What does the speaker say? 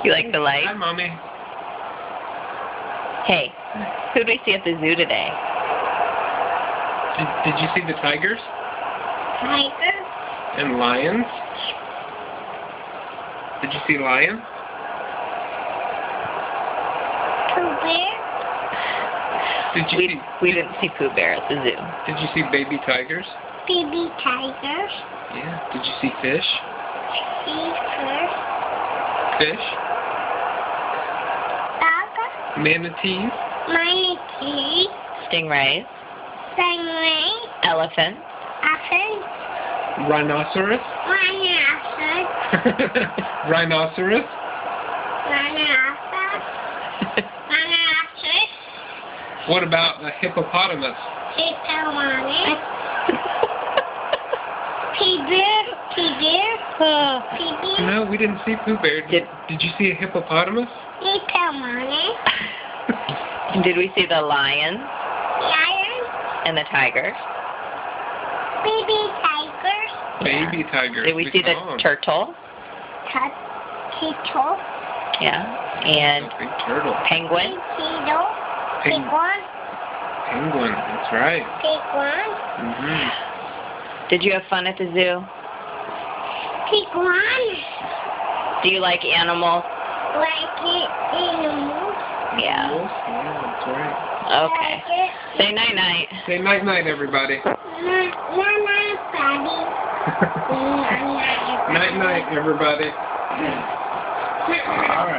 You like the light? Hi, Mommy. Hey, who did we see at the zoo today? Did you see the tigers? Tiger. And lions? Did you see lions? Pooh Bear. Did you see? We didn't see Pooh Bear at the zoo. Did you see baby tigers? Baby tigers. Yeah. Did you see fish? Zebras. Fish? Dog. Manatees? Manatee. Stingrays. Stingray. Elephant. Elephant. Rhinoceros? Rhinoceros. Rhinoceros? Rhinoceros. Rhinoceros. What about a hippopotamus? Hippopotamus. Pooh Bear. Pooh Bear. Pooh Bear. No, we didn't see Pooh Bear. Did you see a hippopotamus? Hippopotamus. Did we see the lions Lion. and the tigers? Baby tigers. Baby tigers. Did we see the turtle? Turtle. Yeah. And Big turtle. penguin? Beetle. Peng- Penguin. Penguin. That's right. Penguin. Did you have fun at the zoo? Penguin. Do you like animals? Like it animals. Yeah. Yeah, that's right. Okay. Say night-night. Say night-night, everybody. Night-night, buddy. Night-night, everybody. All right.